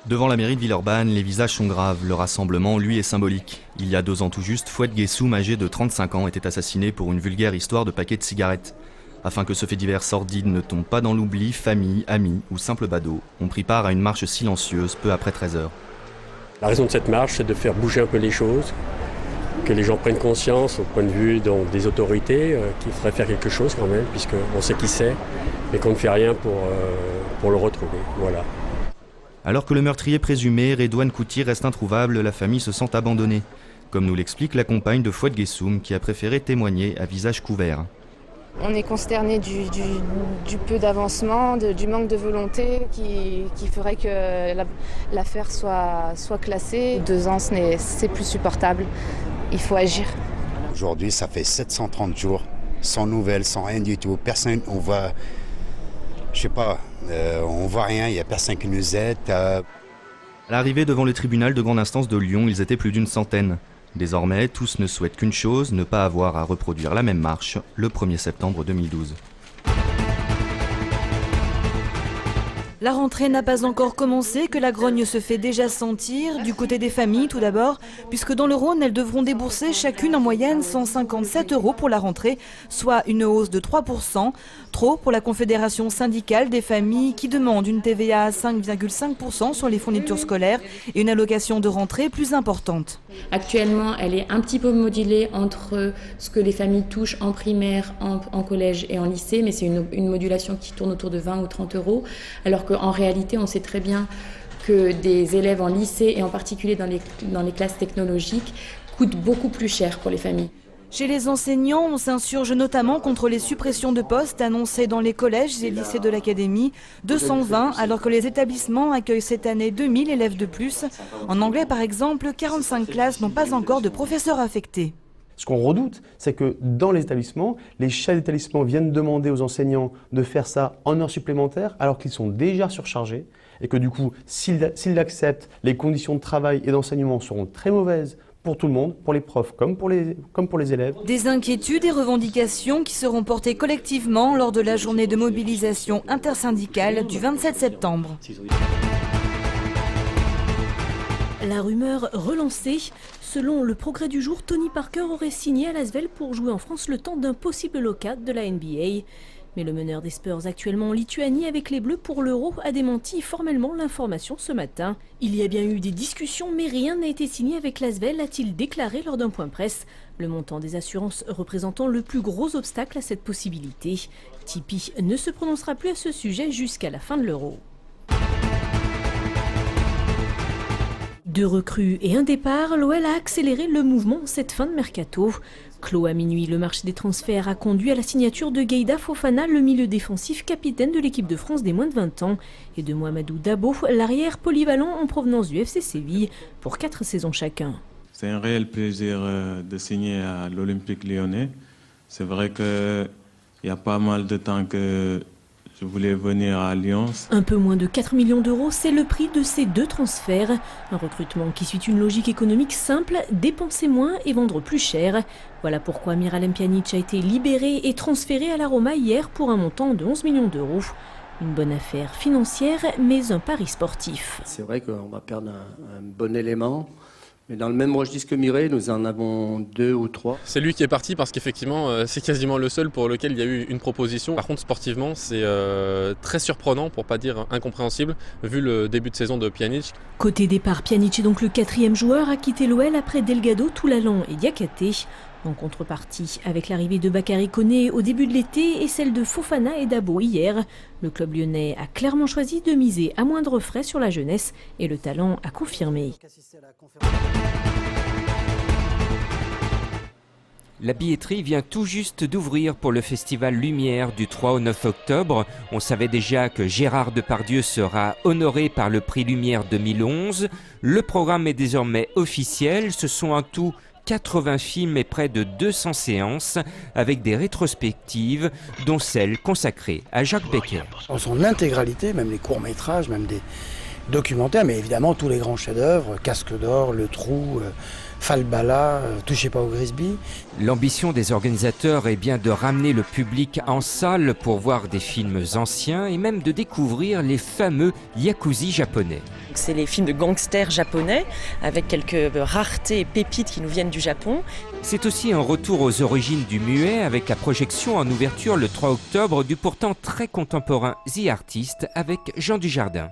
Devant la mairie de Villeurbanne, les visages sont graves. Le rassemblement, lui, est symbolique. Il y a 2 ans tout juste, Fouad Guessoum, âgé de 35 ans, était assassiné pour une vulgaire histoire de paquet de cigarettes. Afin que ce fait divers sordide ne tombe pas dans l'oubli, famille, amis ou simples badauds ont pris part à une marche silencieuse peu après 13h. La raison de cette marche, c'est de faire bouger un peu les choses, que les gens prennent conscience au point de vue donc, des autorités, qu'il faudrait faire quelque chose quand même, puisqu'on sait qui c'est, mais qu'on ne fait rien pour le retrouver. Voilà. Alors que le meurtrier présumé, Redouane Kouti, reste introuvable, la famille se sent abandonnée. Comme nous l'explique la compagne de Fouad Guessoum, qui a préféré témoigner à visage couvert. On est consterné du peu d'avancement, du manque de volonté qui ferait que l'affaire soit classée. 2 ans, c'est plus supportable. Il faut agir. Aujourd'hui, ça fait 730 jours, sans nouvelles, sans rien du tout. Personne, on voit, je sais pas, on voit rien, il n'y a personne qui nous aide. À l'arrivée devant le tribunal de grande instance de Lyon, ils étaient plus d'une centaine. Désormais, tous ne souhaitent qu'une chose, ne pas avoir à reproduire la même marche le 1er septembre 2012. La rentrée n'a pas encore commencé, que la grogne se fait déjà sentir, du côté des familles tout d'abord, puisque dans le Rhône, elles devront débourser chacune en moyenne 157 € pour la rentrée, soit une hausse de 3%. Trop pour la Confédération syndicale des familles qui demande une TVA à 5,5% sur les fournitures scolaires et une allocation de rentrée plus importante. Actuellement, elle est un petit peu modulée entre ce que les familles touchent en primaire, en collège et en lycée, mais c'est une modulation qui tourne autour de 20 ou 30 €, alors qu'en réalité, on sait très bien que des élèves en lycée et en particulier dans les classes technologiques coûtent beaucoup plus cher pour les familles. Chez les enseignants, on s'insurge notamment contre les suppressions de postes annoncées dans les collèges et lycées de l'académie, 220, alors que les établissements accueillent cette année 2000 élèves de plus. En anglais, par exemple, 45 classes n'ont pas encore de professeurs affectés. Ce qu'on redoute, c'est que dans les établissements, les chefs d'établissement viennent demander aux enseignants de faire ça en heures supplémentaires alors qu'ils sont déjà surchargés et que du coup, s'ils l'acceptent, les conditions de travail et d'enseignement seront très mauvaises pour tout le monde, pour les profs comme pour les élèves. Des inquiétudes et revendications qui seront portées collectivement lors de la journée de mobilisation intersyndicale du 27 septembre. La rumeur relancée. Selon le Progrès du jour, Tony Parker aurait signé à Lasvel pour jouer en France le temps d'un possible lock-out de la NBA. Mais le meneur des Spurs actuellement en Lituanie avec les Bleus pour l'Euro a démenti formellement l'information ce matin. Il y a bien eu des discussions mais rien n'a été signé avec Lasvel, a-t-il déclaré lors d'un point presse. Le montant des assurances représentant le plus gros obstacle à cette possibilité. Tipeee ne se prononcera plus à ce sujet jusqu'à la fin de l'Euro. 2 recrues et un départ, l'OL a accéléré le mouvement cette fin de mercato. Clos à minuit, le marché des transferts a conduit à la signature de Gueïda Fofana, le milieu défensif capitaine de l'équipe de France des moins de 20 ans, et de Mohamedou Dabo, l'arrière polyvalent en provenance du FC Séville, pour 4 saisons chacun. C'est un réel plaisir de signer à l'Olympique Lyonnais. C'est vrai qu'il y a pas mal de temps que je voulais venir à Lyon. Un peu moins de 4 millions d'euros, c'est le prix de ces 2 transferts. Un recrutement qui suit une logique économique simple, dépenser moins et vendre plus cher. Voilà pourquoi Miralem Pjanic a été libéré et transféré à la Roma hier pour un montant de 11 millions d'euros. Une bonne affaire financière, mais un pari sportif. C'est vrai qu'on va perdre un bon élément. Mais dans le même registre que Mireille, nous en avons 2 ou 3. C'est lui qui est parti parce qu'effectivement, c'est quasiment le seul pour lequel il y a eu une proposition. Par contre, sportivement, c'est très surprenant, pour pas dire incompréhensible, vu le début de saison de Pjanic. Côté départ, Pjanic est donc le 4e joueur à quitter l'OL après Delgado, Toulalan et Diakhaté. En contrepartie, avec l'arrivée de Bakary Koné au début de l'été et celle de Fofana et Dabo hier, le club lyonnais a clairement choisi de miser à moindre frais sur la jeunesse et le talent a confirmé. La billetterie vient tout juste d'ouvrir pour le festival Lumière du 3 au 9 octobre. On savait déjà que Gérard Depardieu sera honoré par le prix Lumière 2011. Le programme est désormais officiel. Ce sont en tout 80 films et près de 200 séances avec des rétrospectives, dont celle consacrée à Jacques Becker. En son intégralité, même les courts-métrages, même des documentaires, mais évidemment tous les grands chefs-d'œuvre, Casque d'Or, Le Trou, Falbala, Touchez pas au Grisby. L'ambition des organisateurs est bien de ramener le public en salle pour voir des films anciens et même de découvrir les fameux yakuza japonais. c'est les films de gangsters japonais, avec quelques raretés et pépites qui nous viennent du Japon. C'est aussi un retour aux origines du muet avec la projection en ouverture le 3 octobre du pourtant très contemporain The Artist avec Jean Dujardin.